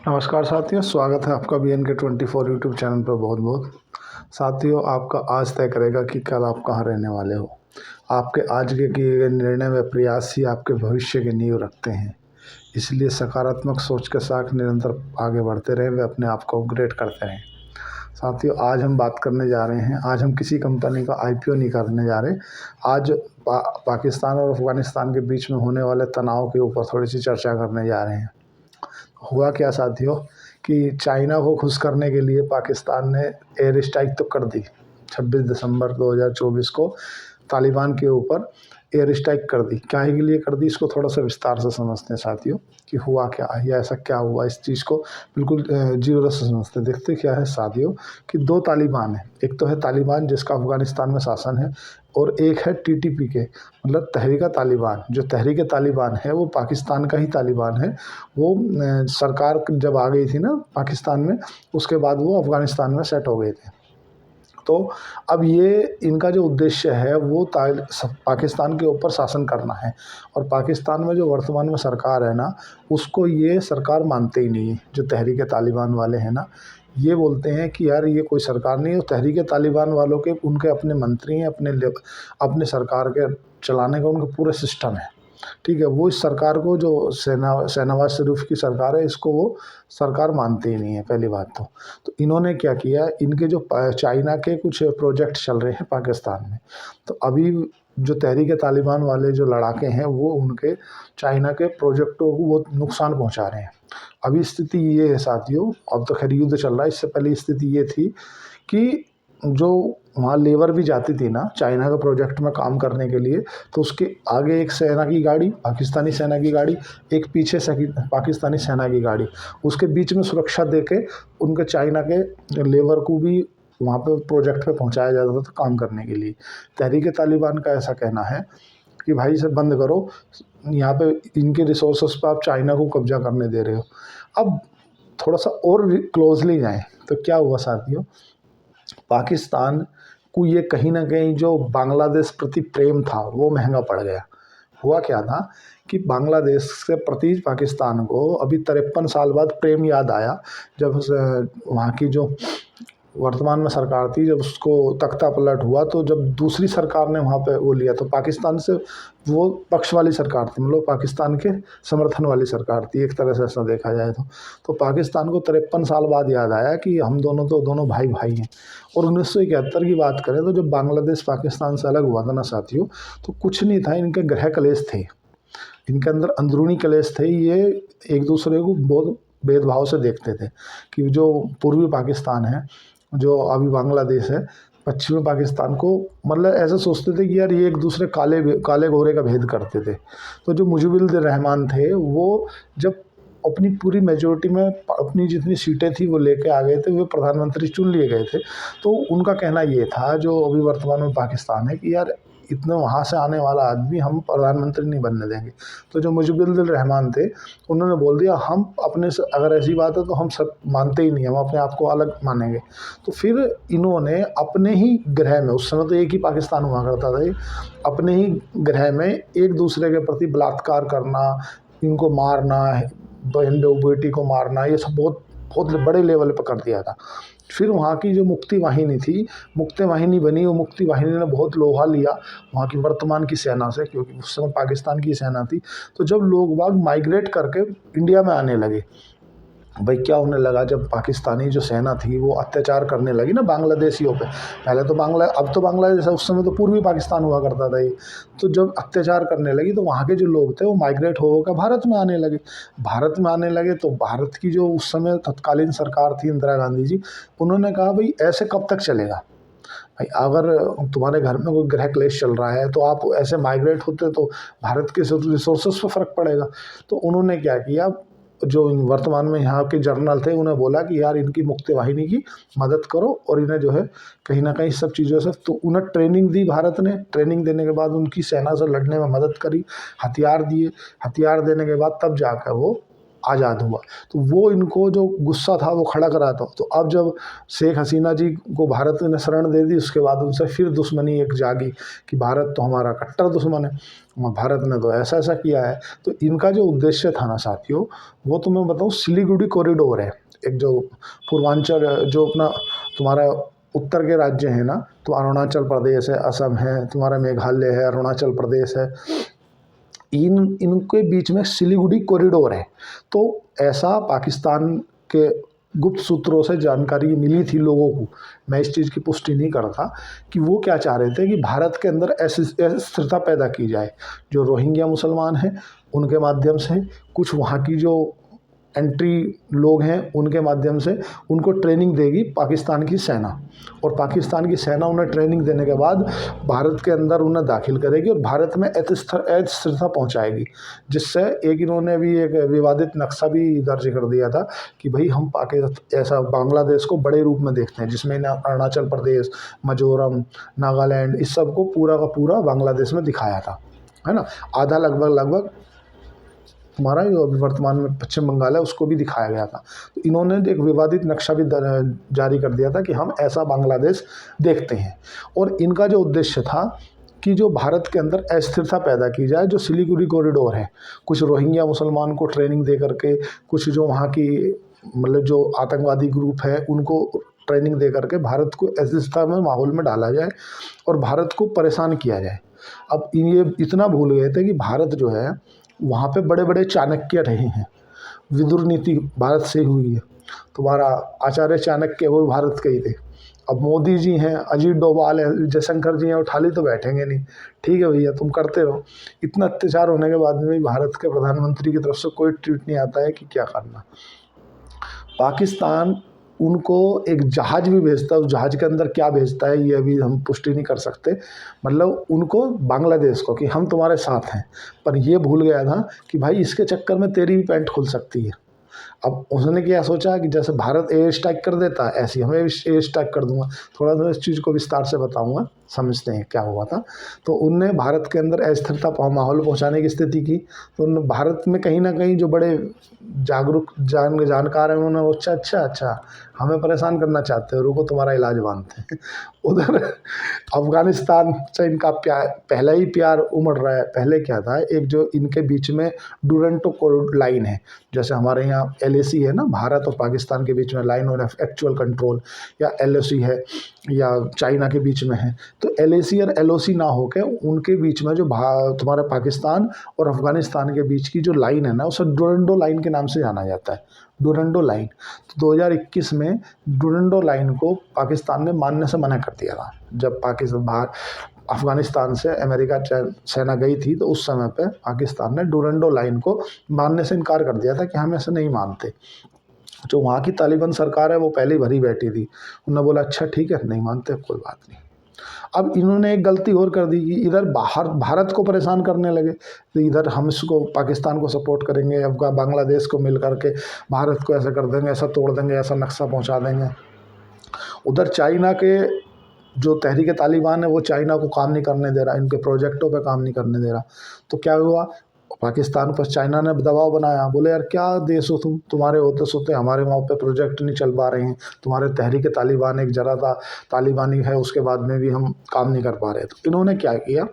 नमस्कार साथियों, स्वागत है आपका BNK24 यूट्यूब चैनल पर। बहुत बहुत साथियों, आपका आज तय करेगा कि कल आप कहाँ रहने वाले हो। आपके आज के किए गए निर्णय व प्रयास ही आपके भविष्य की नींव रखते हैं। इसलिए सकारात्मक सोच के साथ निरंतर आगे बढ़ते रहें व अपने आप को अपग्रेड करते रहें। साथियों, आज हम बात करने जा रहे हैं, आज हम किसी कंपनी का IPO नहीं करने जा रहे। आज पाकिस्तान और अफ़गानिस्तान के बीच में होने वाले तनाव के ऊपर थोड़ी सी चर्चा करने जा रहे हैं। हुआ क्या साथियों कि चाइना को खुश करने के लिए पाकिस्तान ने एयर स्ट्राइक तो कर दी। 26 दिसंबर 2024 को तालिबान के ऊपर एयर स्ट्राइक कर दी। क्या के लिए कर दी, इसको थोड़ा सा विस्तार से समझते हैं साथियों कि हुआ क्या या ऐसा क्या हुआ। इस चीज़ को बिल्कुल जीरो से समझते। देखते क्या है साथियों कि दो तालिबान है। एक तो है तालिबान जिसका अफ़गानिस्तान में शासन है, और एक है TTP के मतलब तहरीक तालिबान। जो तहरीक तालिबान है वो पाकिस्तान का ही तालिबान है। वो सरकार जब आ गई थी ना पाकिस्तान में, उसके बाद वो अफ़गानिस्तान में सेट हो गए थे। तो अब ये इनका जो उद्देश्य है वो पाकिस्तान के ऊपर शासन करना है। और पाकिस्तान में जो वर्तमान में सरकार है ना, उसको ये सरकार मानते ही नहीं है। जो तहरीक तालिबान वाले हैं ना, ये बोलते हैं कि यार ये कोई सरकार नहीं है। तहरीक तालिबान वालों के उनके अपने मंत्री हैं, अपने सरकार के चलाने का उनका पूरा सिस्टम है। ठीक है, वो इस सरकार को जो शहनवाज शरीफ की सरकार है, इसको वो सरकार मानते ही नहीं है पहली बात तो इन्होंने क्या किया, इनके जो चाइना के कुछ प्रोजेक्ट चल रहे हैं पाकिस्तान में, तो अभी जो तहरीक तालिबान वाले जो लड़ाके हैं वो उनके चाइना के प्रोजेक्टों को वो नुकसान पहुंचा रहे हैं। अभी स्थिति ये है साथियों, अब तो खैर युद्ध चल रहा है, इससे पहले स्थिति ये थी कि जो वहाँ लेबर भी जाती थी ना चाइना के प्रोजेक्ट में काम करने के लिए, तो उसके आगे एक सेना की गाड़ी, पाकिस्तानी सेना की गाड़ी, एक पीछे से पाकिस्तानी सेना की गाड़ी, उसके बीच में सुरक्षा देके उनके चाइना के लेबर को भी वहाँ पे प्रोजेक्ट पे पहुँचाया जाता था काम करने के लिए। तहरीक तालिबान का ऐसा कहना है कि भाई इसे बंद करो, यहाँ पे इनके रिसोर्सेस पर आप चाइना को कब्जा करने दे रहे हो। अब थोड़ा सा और क्लोजली जाएँ तो क्या हुआ साथियों, पाकिस्तान को ये कहीं ना कहीं जो बांग्लादेश प्रति प्रेम था वो महंगा पड़ गया। हुआ क्या था कि बांग्लादेश के प्रति पाकिस्तान को अभी 53 साल बाद प्रेम याद आया, जब वहाँ की जो वर्तमान में सरकार थी, जब उसको तख्ता पलट हुआ, तो जब दूसरी सरकार ने वहाँ पे वो लिया, तो पाकिस्तान से वो पक्ष वाली सरकार थी, मतलब पाकिस्तान के समर्थन वाली सरकार थी एक तरह से ऐसा देखा जाए तो पाकिस्तान को 53 साल बाद याद आया कि हम दोनों भाई भाई हैं। और 1971 की बात करें तो जब बांग्लादेश पाकिस्तान से अलग हुआ था ना साथियों, तो कुछ नहीं था, इनके गृह कलेश थे, इनके अंदर अंदरूनी कलेश थे। ये एक दूसरे को बहुत भेदभाव से देखते थे कि जो पूर्वी पाकिस्तान है, जो अभी बांग्लादेश है, पश्चिमी पाकिस्तान को मतलब ऐसे सोचते थे कि यार ये एक दूसरे काले गोरे का भेद करते थे। तो जो मुजीबुर रहमान थे वो जब अपनी पूरी मेजोरिटी में अपनी जितनी सीटें थी वो लेके आ गए थे, वे प्रधानमंत्री चुन लिए गए थे। तो उनका कहना ये था, जो अभी वर्तमान में पाकिस्तान है, कि यार इतना वहाँ से आने वाला आदमी हम प्रधानमंत्री नहीं बनने देंगे। तो जो मुजीबुर रहमान थे, उन्होंने बोल दिया हम अपने से, अगर ऐसी बात है तो हम सब मानते ही नहीं, हम अपने आप को अलग मानेंगे। तो फिर इन्होंने अपने ही गृह में, उस समय तो एक ही पाकिस्तान हुआ करता था, अपने ही गृह में एक दूसरे के प्रति बलात्कार करना, इनको मारना, बहन बेटी को मारना, ये सब बहुत बहुत बड़े लेवल पर कर दिया था। फिर वहाँ की जो मुक्ति वाहिनी थी, मुक्ति वाहिनी बनी, वो मुक्ति वाहिनी ने बहुत लोहा लिया वहाँ की वर्तमान की सेना से, क्योंकि उस समय पाकिस्तान की सेना थी। तो जब लोग बाग माइग्रेट करके इंडिया में आने लगे, भाई क्या होने लगा, जब पाकिस्तानी जो सेना थी वो अत्याचार करने लगी ना बांग्लादेशियों पे। पहले तो अब तो बांग्लादेश है, उस समय तो पूर्वी पाकिस्तान हुआ करता था ये। तो जब अत्याचार करने लगी तो वहाँ के जो लोग थे वो माइग्रेट होकर भारत में आने लगे। भारत में आने लगे तो भारत की जो उस समय तत्कालीन सरकार थी, इंदिरा गांधी जी, उन्होंने कहा भाई ऐसे कब तक चलेगा। भाई अगर तुम्हारे घर में कोई गृह क्लेश चल रहा है तो आप ऐसे माइग्रेट होते तो भारत के रिसोर्सेज पर फ़र्क पड़ेगा। तो उन्होंने क्या किया, जो वर्तमान में यहाँ के जर्नल थे उन्हें बोला कि यार इनकी मुक्ति वाहिनी की मदद करो, और इन्हें जो है कहीं ना कहीं सब चीज़ों से, तो उन्हें ट्रेनिंग दी भारत ने। ट्रेनिंग देने के बाद उनकी सेना से लड़ने में मदद करी, हथियार दिए, हथियार देने के बाद तब जाकर वो आज़ाद हुआ। तो वो इनको जो गुस्सा था वो खड़ा करा था। तो अब जब शेख हसीना जी को भारत ने शरण दे दी, उसके बाद उनसे फिर दुश्मनी एक जागी कि भारत तो हमारा कट्टर दुश्मन है, भारत ने तो ऐसा ऐसा किया है। तो इनका जो उद्देश्य था ना साथियों, वो तो मैं बताऊँ, सिलीगुड़ी कॉरिडोर है, एक जो पूर्वांचल जो अपना तुम्हारा उत्तर के राज्य हैं ना, तो अरुणाचल प्रदेश है, असम है, तुम्हारा मेघालय है, अरुणाचल प्रदेश है, इनके बीच में सिलीगुड़ी कॉरिडोर है। तो ऐसा पाकिस्तान के गुप्त सूत्रों से जानकारी मिली थी लोगों को, मैं इस चीज़ की पुष्टि नहीं करता, कि वो क्या चाह रहे थे कि भारत के अंदर ऐसी स्थिरता पैदा की जाए, जो रोहिंग्या मुसलमान हैं उनके माध्यम से, कुछ वहाँ की जो एंट्री लोग हैं उनके माध्यम से उनको ट्रेनिंग देगी पाकिस्तान की सेना, और पाकिस्तान की सेना उन्हें ट्रेनिंग देने के बाद भारत के अंदर उन्हें दाखिल करेगी और भारत में अस्थिरता पहुंचाएगी। जिससे एक इन्होंने भी एक विवादित नक्शा भी दर्ज कर दिया था कि भाई हम पाकिस्तान ऐसा बांग्लादेश को बड़े रूप में देखते हैं, जिसमें अरुणाचल प्रदेश, मिजोरम, नागालैंड, इस सब को पूरा का पूरा बांग्लादेश में दिखाया था, है ना। आधा लगभग हमारा जो अभी वर्तमान में पश्चिम बंगाल है उसको भी दिखाया गया था। तो इन्होंने एक विवादित नक्शा भी जारी कर दिया था कि हम ऐसा बांग्लादेश देखते हैं। और इनका जो उद्देश्य था कि जो भारत के अंदर अस्थिरता पैदा की जाए, जो सिलीगुड़ी कॉरिडोर है, कुछ रोहिंग्या मुसलमान को ट्रेनिंग दे करके, कुछ जो वहाँ की मतलब जो आतंकवादी ग्रुप है उनको ट्रेनिंग दे करके भारत को अस्थिरता में माहौल में डाला जाए और भारत को परेशान किया जाए। अब ये इतना भूल गए थे कि भारत जो है वहाँ पे बड़े बड़े चाणक्य रहे हैं, विदुर नीति भारत से हुई है, तुम्हारा आचार्य चाणक्य वो भारत के ही थे। अब मोदी जी हैं, अजीत डोभाल है, जयशंकर जी हैं, वो खाली तो बैठेंगे नहीं, ठीक है भैया तुम करते रहो। इतना अत्याचार होने के बाद में भी भारत के प्रधानमंत्री की तरफ से कोई ट्वीट नहीं आता है कि क्या करना। पाकिस्तान उनको एक जहाज भी भेजता है, उस जहाज के अंदर क्या भेजता है ये अभी हम पुष्टि नहीं कर सकते, मतलब उनको बांग्लादेश को कि हम तुम्हारे साथ हैं, पर ये भूल गया था कि भाई इसके चक्कर में तेरी भी पैंट खुल सकती है। अब उसने क्या सोचा कि जैसे भारत एयर स्ट्राइक कर देता है ऐसे हमें एयर स्ट्राइक कर दूंगा। थोड़ा सा इस चीज़ को विस्तार से बताऊंगा, समझते हैं क्या हुआ था। तो उनने भारत के अंदर अस्थिरता माहौल पहुंचाने की स्थिति की। तो उन भारत में कहीं ना कहीं जो बड़े जागरूक जानकार हैं उन्होंने अच्छा हमें परेशान करना चाहते हो, रुको तुम्हारा इलाज मानते हैं। उधर अफगानिस्तान से इनका पहला ही प्यार उमड़ रहा है। पहले क्या था, एक जो इनके बीच में डूरंटो कॉरिडोर लाइन है, जैसे हमारे यहाँ LAC है ना, भारत और पाकिस्तान के बीच में लाइन ऑफ एक्चुअल कंट्रोल, या LOC है, या चाइना के बीच में है। तो LAC और LOC ना होकर उनके बीच में जो तुम्हारे पाकिस्तान और अफगानिस्तान के बीच की जो लाइन है ना, उसे डूरंटो लाइन के नाम से जाना जाता है, डूरंटो लाइन। तो 2021 में डूरंटो लाइन को पाकिस्तान ने मानने से मना कर दिया था। जब पाकिस्तान अफगानिस्तान से अमेरिका सेना गई थी, तो उस समय पे पाकिस्तान ने डूरंटो लाइन को मानने से इनकार कर दिया था कि हम ऐसे नहीं मानते। जो वहाँ की तालिबान सरकार है वो पहले ही भरी बैठी थी, उन्होंने बोला अच्छा ठीक है नहीं मानते कोई बात नहीं। अब इन्होंने एक गलती और कर दी कि इधर बाहर भारत को परेशान करने लगे, तो इधर हम इसको पाकिस्तान को सपोर्ट करेंगे, अफगान बांग्लादेश को मिल करके भारत को ऐसा कर देंगे, ऐसा तोड़ देंगे, ऐसा नक्शा पहुंचा देंगे। उधर चाइना के जो तहरीक तालिबान है वो चाइना को काम नहीं करने दे रहा, इनके प्रोजेक्टों पे काम नहीं करने दे रहा। तो क्या हुआ, पाकिस्तान पर चाइना ने दबाव बनाया, बोले यार क्या देश हो तुम, तुम्हारे होते सोते हमारे वहाँ पे प्रोजेक्ट नहीं चल पा रहे हैं, तुम्हारे तहरीक तालिबान एक जरा सा तालिबानी है उसके बाद में भी हम काम नहीं कर पा रहे। तो इन्होंने क्या किया,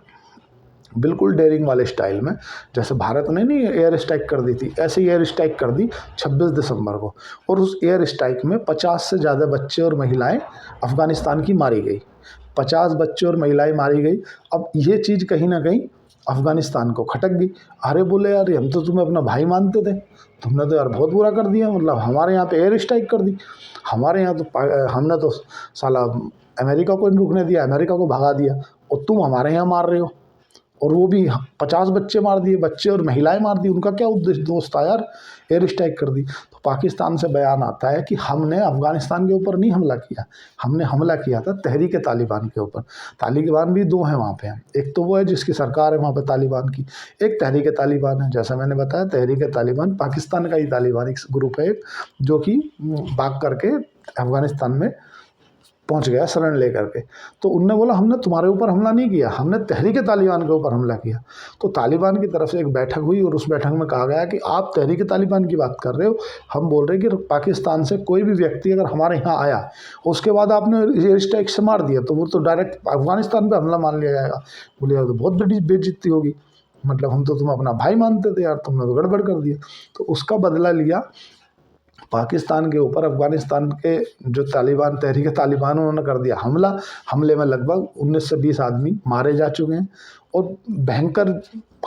बिल्कुल डेयरिंग वाले स्टाइल में, जैसे भारत ने नहीं एयर स्ट्राइक कर दी थी, ऐसे ही एयर स्ट्राइक कर दी 26 दिसंबर को। और उस एयर स्ट्राइक में 50 से ज़्यादा बच्चे और महिलाएं अफगानिस्तान की मारी गई, 50 बच्चे और महिलाएं मारी गई। अब ये चीज़ कहीं ना कहीं अफगानिस्तान को खटक गई। अरे बोले यार हम तो तुम्हें अपना भाई मानते थे, तुमने तो यार बहुत बुरा कर दिया, मतलब हमारे यहाँ पे एयर स्ट्राइक कर दी, हमारे यहाँ तो हमने तो साला अमेरिका को नहीं रुकने दिया, अमेरिका को भगा दिया, और तुम हमारे यहाँ मार रहे हो। और वो भी 50 बच्चे मार दिए, बच्चे और महिलाएं मार दी, उनका क्या उद्देश्य दोस्त था यार, एयर स्ट्राइक कर दी। तो पाकिस्तान से बयान आता है कि हमने अफगानिस्तान के ऊपर नहीं हमला किया, हमने हमला किया था तहरीक तालिबान के ऊपर। तालिबान भी दो हैं वहाँ पे, एक तो वो है जिसकी सरकार है वहाँ पे तालिबान की, एक तहरीक तालिबान है। जैसा मैंने बताया तहरीक तालिबान पाकिस्तान का ही तालिबानी ग्रुप है एक, जो कि भाग करके अफगानिस्तान में पहुंच गया शरण लेकर के। तो उनने बोला हमने तुम्हारे ऊपर हमला नहीं किया, हमने तहरीक तालिबान के ऊपर हमला किया। तो तालिबान की तरफ से एक बैठक हुई और उस बैठक में कहा गया कि आप तहरीक तालिबान की बात कर रहे हो, हम बोल रहे हैं कि पाकिस्तान से कोई भी व्यक्ति अगर हमारे यहाँ आया उसके बाद आपने एयर स्ट्राइक से मार दिया तो वो तो डायरेक्ट अफगानिस्तान पर हमला मान लिया जाएगा। बोले यार तो बहुत बड़ी बेइज्जती होगी, मतलब हम तो तुम अपना भाई मानते थे यार, तुमने तो गड़बड़ कर दिया। तो उसका बदला लिया पाकिस्तान के ऊपर अफगानिस्तान के जो तालिबान तहरीक तालिबान उन्होंने कर दिया हमला। हमले में लगभग 19 से 20 आदमी मारे जा चुके हैं और भयंकर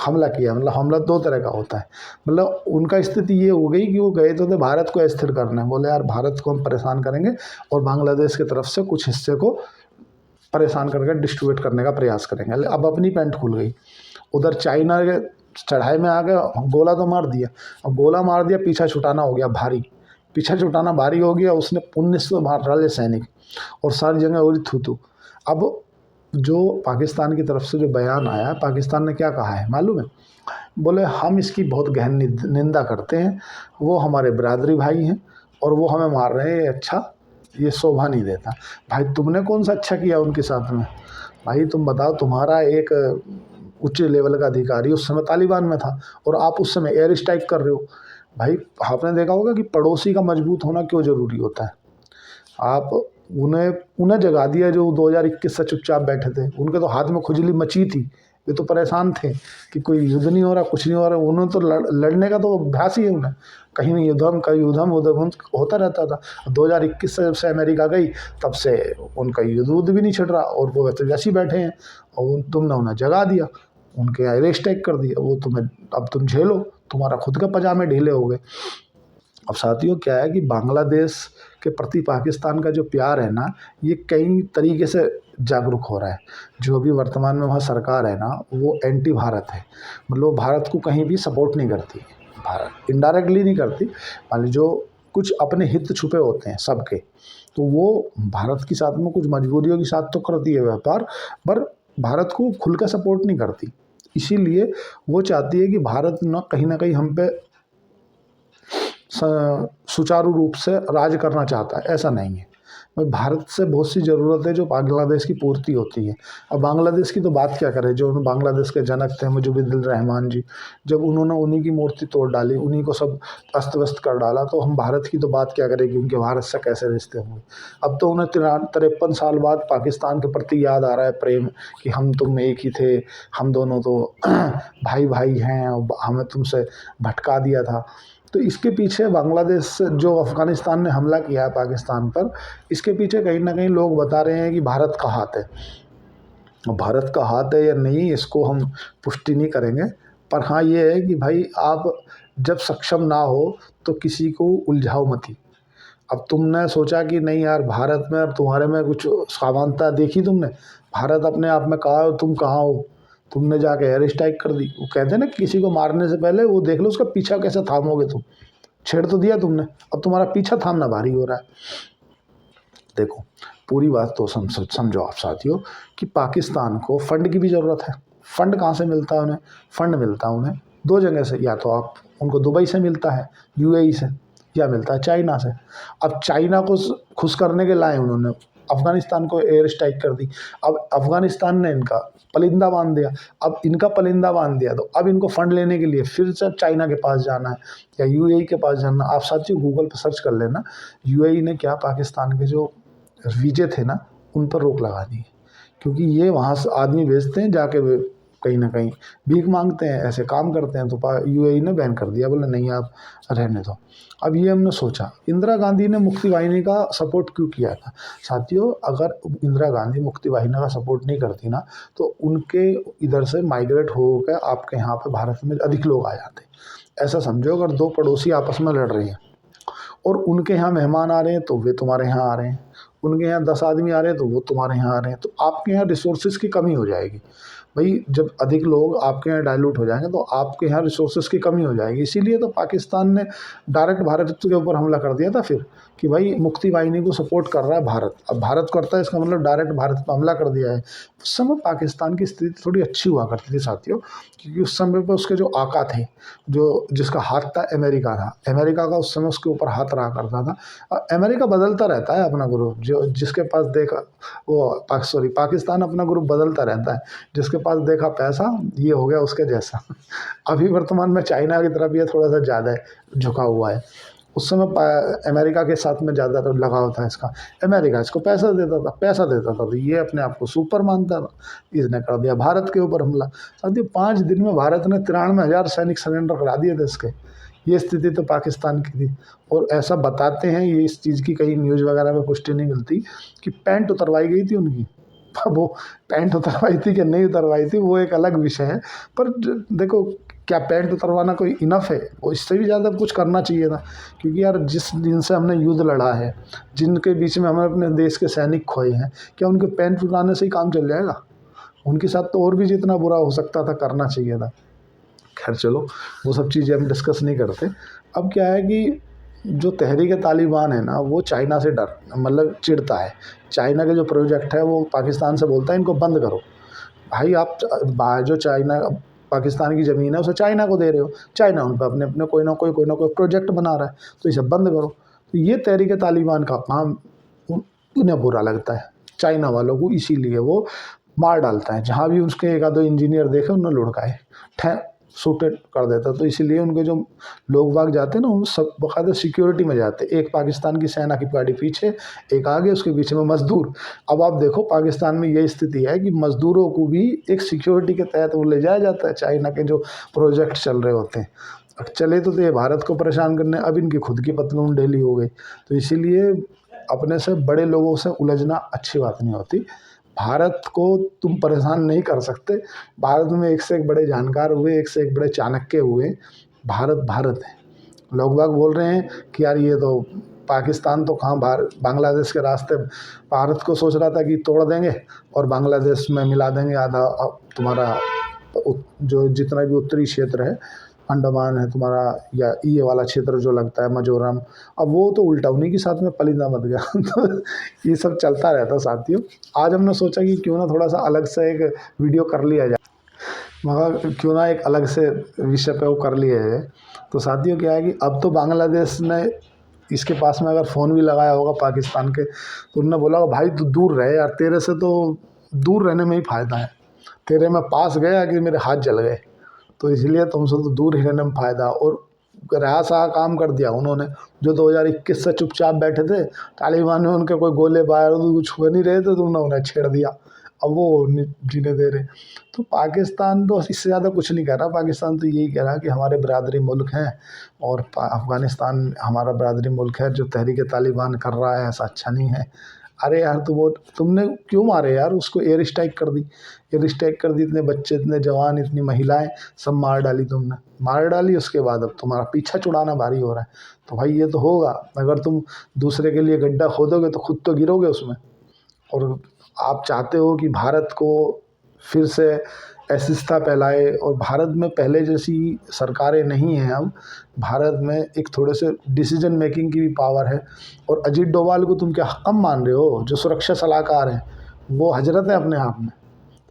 हमला किया। मतलब हमला दो तरह का होता है, मतलब उनका स्थिति ये हो गई कि वो गए तो थे भारत को अस्थिर करने, बोले यार भारत को हम परेशान करेंगे और बांग्लादेश की तरफ से कुछ हिस्से को परेशान करके डिस्ट्रीब्यूट करने का प्रयास करेंगे। अब अपनी पैंट खुल गई, उधर चाइना के चढ़ाई में आ गए, गोला तो मार दिया, अब गोला मार दिया, पीछा छुटाना हो गया भारी, पीछा छुटाना भारी हो गया। उसने 1900 मार डाले सैनिक और सारी जगह हो रही थू। अब जो पाकिस्तान की तरफ से जो बयान आया, पाकिस्तान ने क्या कहा है मालूम है? बोले हम इसकी बहुत गहन निंदा करते हैं, वो हमारे बिरादरी भाई हैं और वो हमें मार रहे हैं, अच्छा ये शोभा नहीं देता। भाई तुमने कौन सा अच्छा किया उनके साथ में? भाई तुम बताओ, तुम्हारा एक उच्च लेवल का अधिकारी उस समय तालिबान में था और आप उस समय एयर स्ट्राइक कर रहे हो। भाई आपने देखा होगा कि पड़ोसी का मजबूत होना क्यों ज़रूरी होता है। आप उन्हें जगा दिया जो 2021 से चुपचाप बैठे थे, उनके तो हाथ में खुजली मची थी, वे तो परेशान थे कि कोई युद्ध नहीं हो रहा, कुछ नहीं हो रहा। उन्होंने तो लड़ने का तो अभ्यास ही है उन्हें, कहीं नहीं युद्धम का युद्धम होता रहता था। 2021 से जब से अमेरिका गई तब से उनका युद्ध भी नहीं छिड़ रहा और वो तो जैसे ही बैठे हैं और तुमने उन्हें जगा दिया, उनके एयर स्ट्राइक कर दिया, वो तुम्हें अब तुम झेलो, तुम्हारा खुद का पजामे ढीले हो गए। अब साथियों क्या है कि बांग्लादेश के प्रति पाकिस्तान का जो प्यार है ना, ये कई तरीके से जागरूक हो रहा है। जो भी वर्तमान में वहाँ सरकार है ना, वो एंटी भारत है, मतलब भारत को कहीं भी सपोर्ट नहीं करती, भारत इनडायरेक्टली नहीं करती, मान ली जो कुछ अपने हित छुपे होते हैं सबके, तो वो भारत के साथ में कुछ मजबूरियों के साथ तो करती है व्यापार, पर भारत को खुल कर सपोर्ट नहीं करती। इसीलिए वो चाहती है कि भारत ना कहीं हम पे सुचारू रूप से राज करना चाहता है, ऐसा नहीं है। भारत से बहुत सी ज़रूरत है जो बांग्लादेश की पूर्ति होती है। अब बांग्लादेश की तो बात क्या करें, जो बांग्लादेश के जनक थे मुजीबुर रहमान जी, जब उन्होंने उन्हीं की मूर्ति तोड़ डाली, उन्हीं को सब अस्त व्यस्त कर डाला, तो हम भारत की तो बात क्या करें कि उनके भारत से कैसे रिश्ते होंगे। अब तो उन्हें 53 साल बाद पाकिस्तान के प्रति याद आ रहा है प्रेम, कि हम तुम एक ही थे, हम दोनों तो भाई भाई हैं, हमें तुमसे भटका दिया था। तो इसके पीछे बांग्लादेश से जो अफ़गानिस्तान ने हमला किया है पाकिस्तान पर, इसके पीछे कहीं ना कहीं लोग बता रहे हैं कि भारत का हाथ है। भारत का हाथ है या नहीं, इसको हम पुष्टि नहीं करेंगे, पर हाँ ये है कि भाई आप जब सक्षम ना हो तो किसी को उलझाओ मत ही। अब तुमने सोचा कि नहीं यार भारत में और तुम्हारे में कुछ समानता देखी तुमने, भारत अपने आप में कहा हो, तुम कहाँ हो, तुमने जाके एयर स्ट्राइक कर दी। वो कहते हैं ना किसी को मारने से पहले वो देख लो उसका पीछा कैसे थामोगे तुम, छेड़ तो दिया तुमने, अब तुम्हारा पीछा थामना भारी हो रहा है। देखो पूरी बात तो समझो आप साथियों कि पाकिस्तान को फंड की भी ज़रूरत है। फंड कहाँ से मिलता है उन्हें? फंड मिलता है उन्हें दो जगह से, या तो आप उनको दुबई से मिलता है, यूएई से, या मिलता है चाइना से। अब चाइना को खुश करने के लाए उन्होंने अफ़गानिस्तान को एयर स्ट्राइक कर दी। अब अफ़गानिस्तान ने इनका पलिंदा बांध दिया, अब इनका पलिंदा बांध दिया तो अब इनको फंड लेने के लिए फिर से चाइना के पास जाना है या यूएई के पास जाना। आप साथियों गूगल पर सर्च कर लेना, यूएई ने क्या पाकिस्तान के जो वीजे थे ना उन पर रोक लगा दी, क्योंकि ये वहाँ से आदमी भेजते हैं जाके वे कहीं ना कहीं भीख मांगते हैं, ऐसे काम करते हैं, तो यूएई ने बैन कर दिया, बोले नहीं आप रहने दो। अब ये हमने सोचा इंदिरा गांधी ने मुक्ति वाहिनी का सपोर्ट क्यों किया था। साथियों अगर इंदिरा गांधी मुक्ति वाहिनी का सपोर्ट नहीं करती ना, तो उनके इधर से माइग्रेट होकर आपके यहाँ पे भारत में अधिक लोग आ जाते। ऐसा समझो अगर दो पड़ोसी आपस में लड़ रहे हैं और उनके यहाँ मेहमान आ रहे हैं तो वे तुम्हारे यहाँ आ रहे हैं, उनके यहाँ 10 आदमी आ रहे हैं तो वो तुम्हारे यहाँ आ रहे हैं, तो आपके यहाँ रिसोर्सेज की कमी हो जाएगी। भाई जब अधिक लोग आपके यहाँ डाइल्यूट हो जाएंगे तो आपके यहाँ रिसोर्सेज की कमी हो जाएगी। इसीलिए तो पाकिस्तान ने डायरेक्ट भारत के ऊपर हमला कर दिया था फिर, कि भाई मुक्ति वाहिनी को सपोर्ट कर रहा है भारत। अब भारत करता है इसका मतलब डायरेक्ट भारत पर हमला कर दिया है। उस समय पाकिस्तान की स्थिति थोड़ी अच्छी हुआ करती थी साथियों, क्योंकि उस समय पर उसके जो आका थे, जो जिसका हाथ था अमेरिका था, अमेरिका का उस समय उसके ऊपर हाथ रहा करता था। अमेरिका बदलता रहता है अपना ग्रुप, जो जिसके पास देखा वो पाकिस्तान अपना ग्रुप बदलता रहता है, जिसके पास देखा पैसा ये हो गया उसके जैसा। अभी वर्तमान में चाइना की तरफ ये थोड़ा सा ज़्यादा है, झुका हुआ है। उस समय अमेरिका के साथ में ज़्यादा लगाव था इसका। अमेरिका इसको पैसा देता था तो ये अपने आप को सुपर मानता था। इसने कर दिया भारत के ऊपर हमला। साथियों 5 दिन में भारत ने 93,000 सैनिक सरेंडर करा दिए थे इसके। ये स्थिति तो पाकिस्तान की थी। और ऐसा बताते हैं, ये इस चीज़ की कहीं न्यूज़ वगैरह में पुष्टि नहीं मिलती, कि पैंट उतरवाई गई थी उनकी। अब वो पैंट उतरवाई थी कि नहीं उतरवाई थी वो एक अलग विषय है, पर देखो क्या पैंट उतरवाना कोई इनफ है? वो इससे भी ज़्यादा कुछ करना चाहिए था, क्योंकि यार जिस दिन से हमने युद्ध लड़ा है, जिनके बीच में हमने अपने देश के सैनिक खोए हैं, क्या उनके पैंट उतारने से ही काम चल जाएगा? उनके साथ तो और भी जितना बुरा हो सकता था करना चाहिए था। खैर चलो, वो सब चीज़ें हम डिस्कस नहीं करते। अब क्या है कि जो तहरीक तालिबान है ना, वो चाइना से मतलब चिढ़ता है। चाइना के जो प्रोजेक्ट है वो पाकिस्तान से बोलता है इनको बंद करो। भाई आप जो चाइना पाकिस्तान की ज़मीन है उसे चाइना को दे रहे हो, चाइना उन पर अपने अपने कोई ना कोई प्रोजेक्ट बना रहा है, तो इसे बंद करो। तो ये तहरीक तालिबान का काम उन्हें बुरा लगता है चाइना वालों को, इसीलिए वो मार डालता है। जहाँ भी उसके एक आधो इंजीनियर देखे उन्हें लुढ़काए शूटेड कर देता। तो इसीलिए उनके जो लोग बाग जाते हैं ना, उन सब बाकायदा सिक्योरिटी में जाते हैं। एक पाकिस्तान की सेना की गाड़ी पीछे, एक आगे, उसके पीछे में मजदूर। अब आप देखो पाकिस्तान में यही स्थिति है कि मजदूरों को भी एक सिक्योरिटी के तहत वो ले जाया जाता है चाइना के जो प्रोजेक्ट चल रहे होते हैं। अब चले तो ये भारत को परेशान करने, अब इनकी खुद की पतलून ढीली हो गई। तो इसीलिए अपने से बड़े लोगों से उलझना अच्छी बात नहीं होती। भारत को तुम परेशान नहीं कर सकते। भारत में एक से एक बड़े जानकार हुए, एक से एक बड़े चाणक्य हुए। भारत भारत है। लोग बाग बोल रहे हैं कि यार ये तो पाकिस्तान तो कहाँ बांग्लादेश के रास्ते भारत को सोच रहा था कि तोड़ देंगे और बांग्लादेश में मिला देंगे आधा तुम्हारा जो जितना भी उत्तरी क्षेत्र है, अंडमान है तुम्हारा, या ये वाला क्षेत्र जो लगता है मिजोरम। अब वो तो उल्टा उन्हीं के साथ में पलिंदा मच गया। तो ये सब चलता रहता साथियों। आज हमने सोचा कि क्यों ना थोड़ा सा अलग से एक वीडियो कर लिया जाए, मगर क्यों ना एक अलग से विषय पे वो कर लिया जाए। तो साथियों क्या है कि अब तो बांग्लादेश ने इसके पास में अगर फ़ोन भी लगाया होगा पाकिस्तान के, तो उन्होंने बोला होगा भाई तू दूर रहे यार, तेरे से तो दूर रहने में ही फ़ायदा है, तेरे में पास गया कि मेरे हाथ जल गए, तो इसलिए तुमसे तो दूर ही रहने में फ़ायदा। और रहा काम कर दिया उन्होंने। जो 2021 से चुपचाप बैठे थे, तालिबान में उनके कोई गोले बार कुछ छुए नहीं रहे थे, तुमने उन्हें छेड़ दिया, अब वो जीने दे रहे। तो पाकिस्तान तो इससे ज़्यादा कुछ नहीं कह रहा। पाकिस्तान तो यही कह रहा है कि हमारे बरादरी मुल्क हैं और अफ़गानिस्तान हमारा बरादरी मुल्क है, जो तहरीक तालिबान कर रहा है ऐसा अच्छा नहीं है। अरे यार तुमने क्यों मारे यार उसको? एयर स्ट्राइक कर दी, एयर स्ट्राइक कर दी, इतने बच्चे, इतने जवान, इतनी महिलाएं सब मार डाली तुमने, मार डाली। उसके बाद अब तुम्हारा पीछा छुड़ाना भारी हो रहा है। तो भाई ये तो होगा, अगर तुम दूसरे के लिए गड्ढा खोदोगे तो खुद तो गिरोगे उसमें। और आप चाहते हो कि भारत को फिर से अस्थिरता फैलाए, और भारत में पहले जैसी सरकारें नहीं हैं। अब भारत में एक थोड़े से डिसीजन मेकिंग की भी पावर है। और अजीत डोभाल को तुम क्या कम मान रहे हो? जो सुरक्षा सलाहकार हैं वो हजरत है अपने आप में।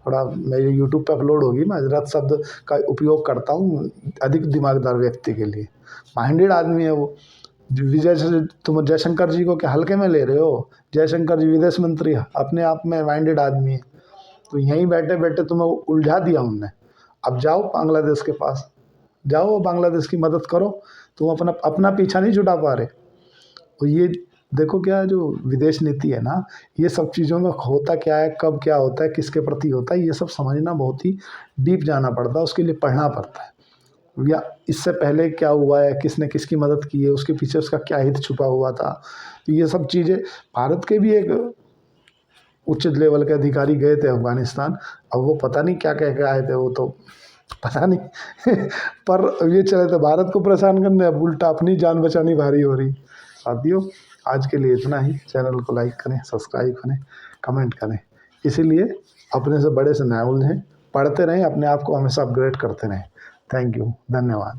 थोड़ा मेरे यूट्यूब पे अपलोड होगी, मैं हजरत शब्द का उपयोग करता हूँ अधिक दिमागदार व्यक्ति के लिए। माइंडेड आदमी है वो। तुम जयशंकर जी को क्या हल्के में ले रहे हो? जयशंकर जी विदेश मंत्री अपने आप में माइंडेड आदमी है। तो यहीं बैठे बैठे तुम्हें उलझा दिया उनने। अब जाओ बांग्लादेश के पास, जाओ बांग्लादेश की मदद करो। तुम अपना अपना पीछा नहीं छुड़ा पा रहे। और ये देखो क्या जो विदेश नीति है ना, ये सब चीज़ों में होता क्या है, कब क्या होता है, किसके प्रति होता है, ये सब समझना बहुत ही डीप जाना पड़ता है, उसके लिए पढ़ना पड़ता है। या इससे पहले क्या हुआ है, किसने किसकी मदद की है, उसके पीछे उसका क्या हित छुपा हुआ था। तो ये सब चीज़ें, भारत के भी एक उच्च लेवल के अधिकारी गए थे अफगानिस्तान। अब वो पता नहीं क्या कह के आए थे, वो तो पता नहीं। पर ये चले थे भारत को परेशान करने, अब उल्टा अपनी जान बचानी भारी हो रही। साथियों आज के लिए इतना ही। चैनल को लाइक करें, सब्सक्राइब करें, कमेंट करें। इसीलिए अपने से बड़े से ना उलझें, पढ़ते रहें, अपने आप को हमेशा अपग्रेड करते रहें। थैंक यू, धन्यवाद।